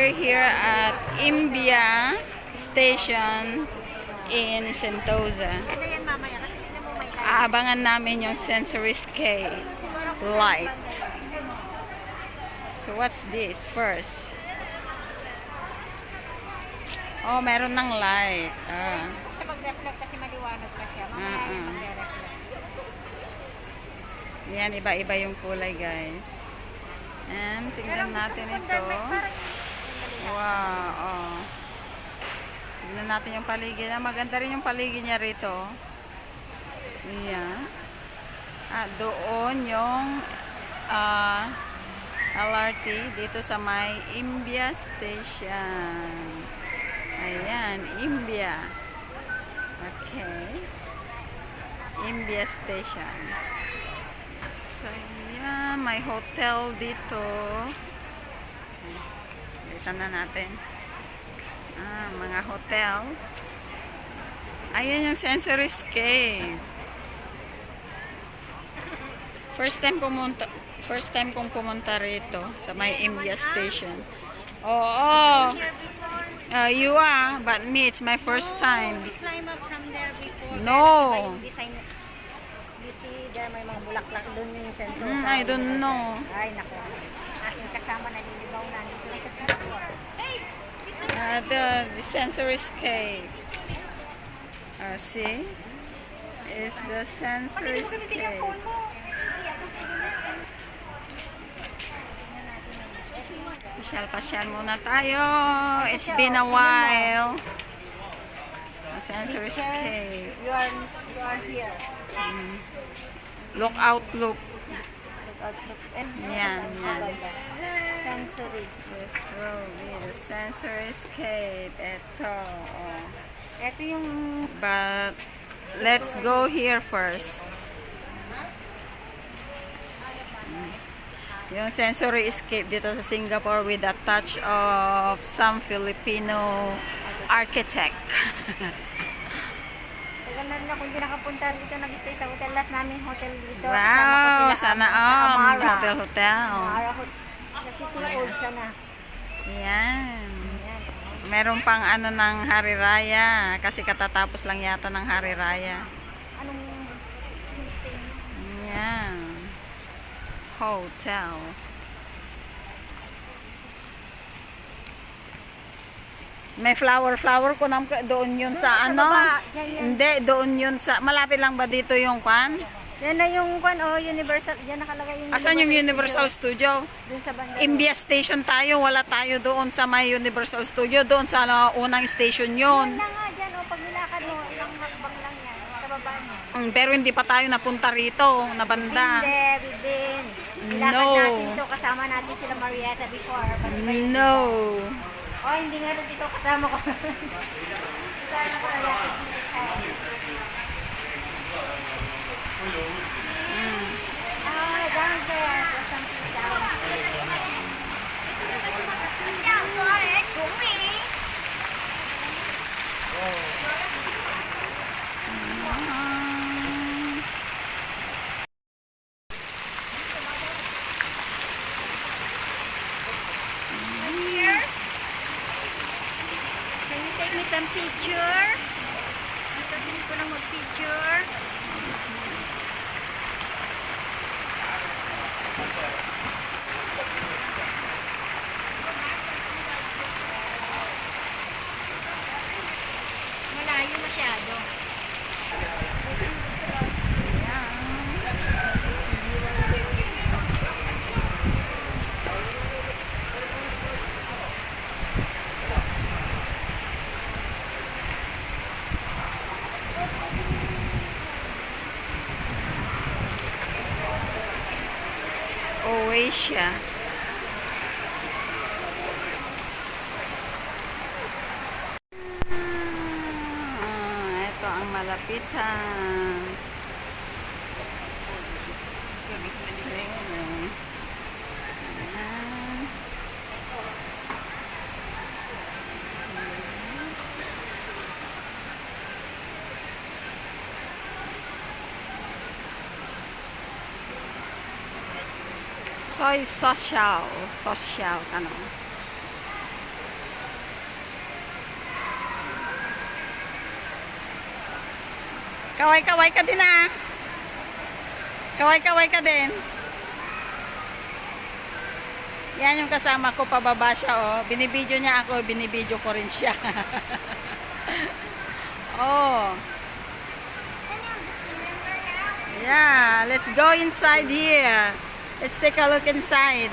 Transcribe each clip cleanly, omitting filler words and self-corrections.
We're here at Imbia Station in Sentosa. Aabangan namin yung Sensoriscape light. So what's this first? Oh, meron ng light. Mag-reflect kasi maliwanag pa siya. Mamaya yung mag-reflect. Yan, iba-iba yung kulay, guys. And tingnan natin ito. Wow, oh. Tingnan natin yung paligid. Maganda rin yung paligid niya rito. Ayan. Doon yung LRT dito sa may Imbia Station. Ayan, Imbia. Okay. Imbia Station. So, ayan, may hotel dito. Dito na natin. Mga hotel. Ayan yung Sensoriscape. First time kong pumunta rito sa may Imbia Station. Oo. You are, but me, it's my first time. We climb up from there before. No. You see, there may mga bulaklak doon yung Sentosa. I don't know. Ay, naku. Aking kasama naliligaw na. Dito may kasama. The Sensoriscape. See? It's the Sensoriscape. Pasyal-pasyal muna tayo. It's been a while. Sensoriscape. You are here. Look out, look. Yan, Yan. Sensory. This will be the Sensoriscape. Ito. Oh. Ito yung But let's go here first. Yung Sensoriscape dito sa Singapore with a touch of some Filipino architect. tagal na rin ako hindi nakapunta dito, nag-stay sa hotel. Last namin hotel dito. Wow, sana all. Amara. Hotel. Amara sa City Old siya na. Yan. Meron pang ano ng Hari Raya kasi katatapos lang yata ng Hari Raya. Anong stay niyo? Yan. Hotel. May flower ko doon yun sa ano? baba. Yan. Hindi, doon yun sa malapit lang ba dito yung kwan? Yan na yung Universal. Yan nakalagay yung Asan yung Universal Studio? Dun sa banda. Imbia Station tayo, wala tayo doon sa may Universal Studio, doon sa unang station yun. Yan na nga dyan. Pag nilakad mo, ilang hakbang lang yan. Sa baba niya. Pero hindi pa tayo napunta rito, na banda. Hindi, we've been. Nilakad No. natin ito. Kasama natin sila Marietta before. But iba yung No. oh, hindi nga rin dito kasama ko. Kasama ko Marietta. Down there. There's something down. Can you take me some picture? Sasabihin ko lang mag-picture. Malayo masyado. Oasia. Ito ang malapitan. Soy social. Social ka no? Kaway-kaway ka din ah. Kaway-kaway ka din. Yan yung kasama ko, pababa siya oh. Binibidyo niya ako, binibidyo ko rin siya. Oh. Yeah, let's go inside here. Let's take a look inside.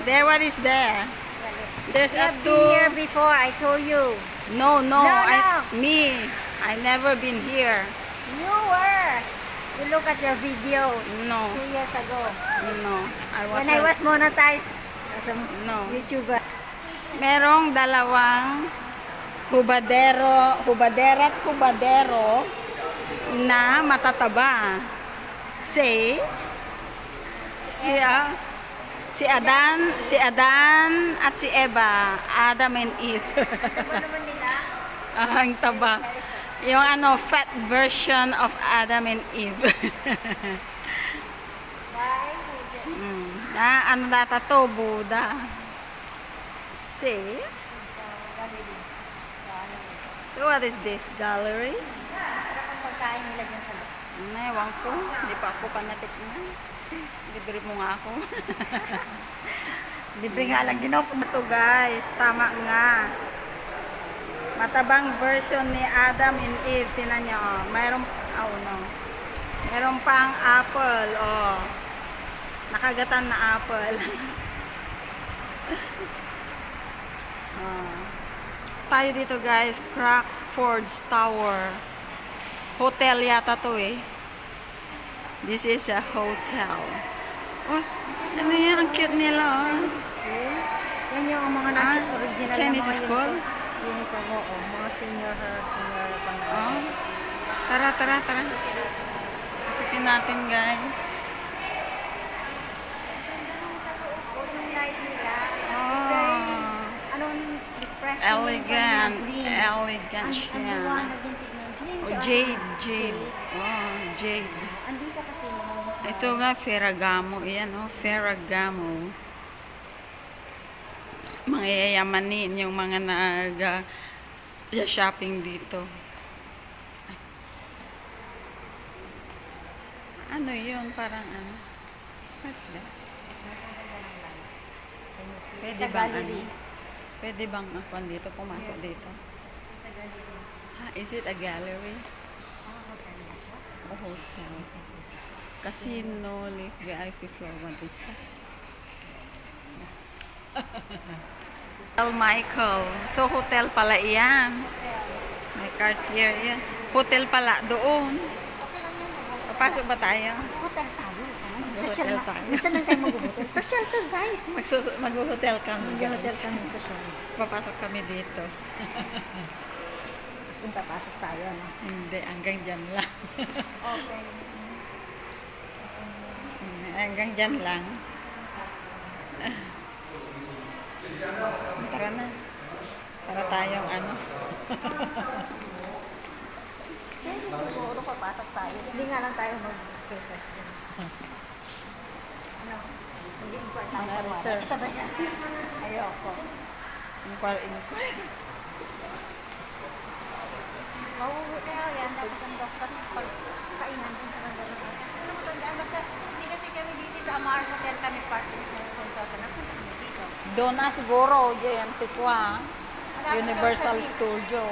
There, what is there? There's a I've been here before, I told you. No, No, me. I never been here. You were. You look at your video No, 2 years ago. no. I When I wasn't. was monetized as a No. YouTuber. Merong dalawang hubadera at hubadero na matataba. Si Adan at si Eva, Adam and Eve. Ano naman nila? Ang taba. Yung fat version of Adam and Eve. Why? Data to, Buddha. See? So what is this, gallery? Masarap ang pagkain nila dyan sa loob. Ewan ko, hindi pa ako pa natikman. Libre mo nga ako. Libre nga lang din ako. Ito guys, tama nga. Matabang version ni Adam and Eve. Tinan niyo, oh. Mayroong, Mayroong pang apple, oh. Nakagatan na apple. Oh. Tayo dito guys, Crockford's Tower. Hotel yata to eh. This is a hotel. Oh, ano yan? Ang cute nila, oh. Yan yung mga original Chinese na mga school? uniform mo. Mga senior pang Oh. Tara. Pasukin natin, guys. yung light nila. Oh. Anong refreshing. Elegant. green. Elegant Ang siya. liwanag yung tignan. Green Oh, siya. jade. Oh, jade. Andito kasi yung Ito nga, Ferragamo. Ayan, oh, Ferragamo. Mga yayamanin yung mga shopping dito. Ano yun? Parang ano? What's that? Pwede sa bang gallery. Pwede bang ako dito? Pumasok dito? Sa gallery. Is it a gallery? O hotel? Casino, Live VIP floor 1 isa. Hotel Michael. So, hotel pala iyan. May Cartier yan. Hotel pala doon. Okay lang yan. Papasok ba tayo? Hotel tayo. Mag-hotel Social tayo. Minsan lang tayo mag-hotel. Social to guys. Mag-hotel kami, Mag-hotel guys. kami social. Papasok kami dito. Tapos din papasok tayo. No? Hindi, hanggang dyan lang. Okay. Hanggang dyan lang. Tara na. Para tayong Pwede siguro papasok tayo. Hindi nga lang tayo mag-refresh din. Ano? Hindi importante. Mga reserve. Sabay na. Ayoko. inquire. Mauhotel yan. Tapos ang doktor pagkainan din sa gano'n. Ano mo tandaan? Basta hindi kasi kami dito sa Amar Hotel kami parking sa Sentosa. Napunta kami dito. Doon na siguro, J.M. Tikwa. Universal Studio.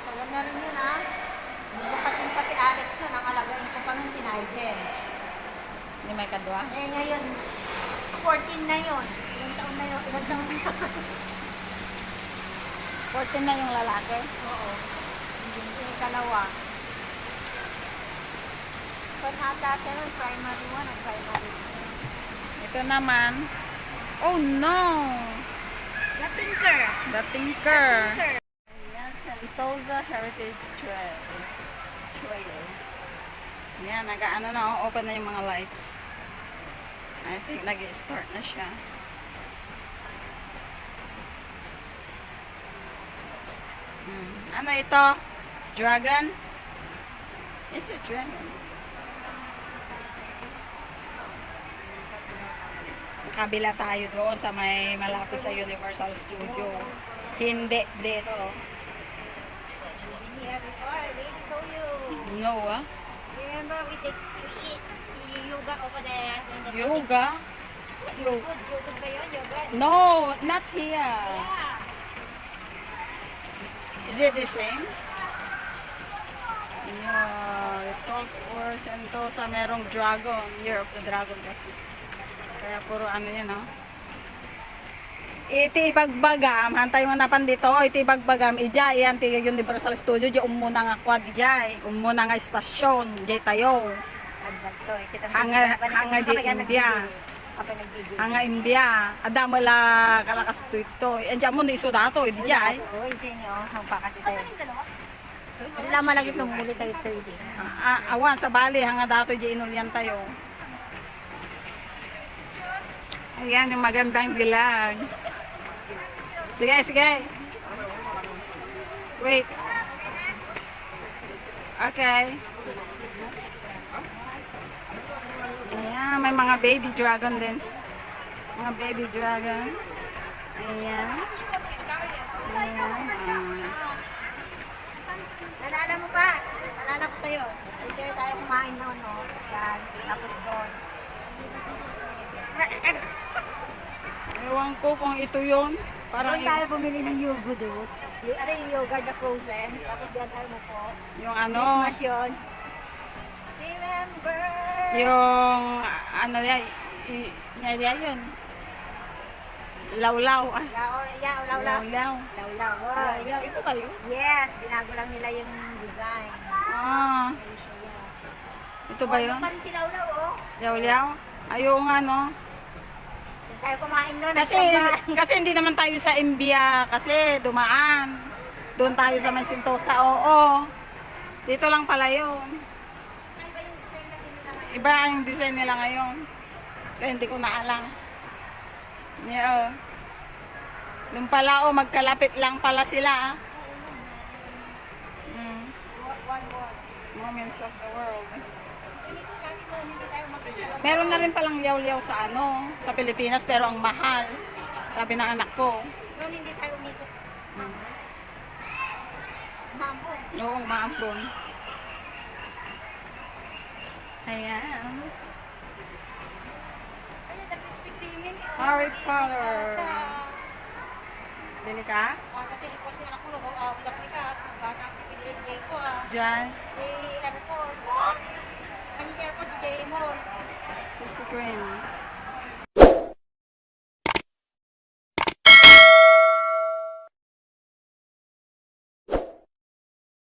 Alam na rin yun ha. Bukatin pa si Alex na nang alagain ko pa nung si Nigel. Hindi may kadwa. Eh ngayon, 14 na yun. Ilang taon na yun? Ilang taon na yun? 14 na yung lalaki. Oo. Yung ikalawa. Panata ng primary 1 at primary 2. Ito naman. Oh no! The Tinker. The Tinker. Tinker. Ayan, Sentosa Heritage Trail. Yan, open na yung mga lights. I think nag-start na siya. Ano ito? Dragon? It's a dragon. Sa kabila tayo doon sa may malapit sa Universal Studio. Hindi dito. Been here before. No, ah. Remember we eat yoga over there. In the Yoga? Yoga ba yun? Yoga? No, not here. Yeah. Is it the same? Yeah, Resort or Sentosa, merong dragon. Year of the Dragon kasi. Kaya puro ano yan, no? Iti bagbagam, hantay mo na pan dito, iti bagbagam, ija, iyan, ti Universal Studio, di umuna nga kwad, ijay, umuna nga istasyon, ijay tayo. Hanga di India. Hanga India, ada mo la kalakas tuito, iyan mo na iso dato, ijay. Oo, ito yun yun. Ang pakati tayo. Hindi naman lagi itong muli tayo ito. Awan, sa Bali, hanga dato, ijay inulyan tayo. Ayan, yung magandang dilag. Sige, sige. Wait. Okay. Ayan, may mga baby dragon din. Mga baby dragon. Ayan. Ayan. Nalala mo pa? Nalala ko sa'yo. Dito tayo kumain noon, no? Yan. Tapos doon. Ewan ko kung ito yun. Parang Doon tayo bumili ng yogo doon. Ano yung yogurt na frozen. Tapos diyan tayo mo po. yung ano, Christmas yun. Remember. yung ano yan, yun. Lawlaw. Ah, Yao, lawlaw. lawlaw. Lawlaw. Lawlaw. Ito ba yun? Yes, binago lang nila yung design. Ah, ito ba yun? Ano pa rin si lawlaw, oh. Lawlaw? Ayaw nga, no? Doon tayo kumain noon. Kasi hindi naman tayo sa Imbia kasi dumaan. Doon tayo sa may Sentosa. Oo. Dito lang pala yun. Iba yung design kasi nila ngayon. Iba yung design nila ngayon. Kaya hindi ko na alam. Yeah. Doon pala, magkalapit lang pala sila. One more. Moments of the world. Hindi tayo makikita. Meron na rin palang yaw-yaw sa ano, sa Pilipinas, pero ang mahal. Sabi ng anak ko. Noon hindi tayo umikot. Mambo. Oo, maampon. Ayan. Ayun, the Krispy Kreme. Harry Potter. Bili ka? Kasi po siya ako, wala ka. Bata ang pipili ko, Diyan. airport. Ang airport, DJ Mall. Krispy Kreme.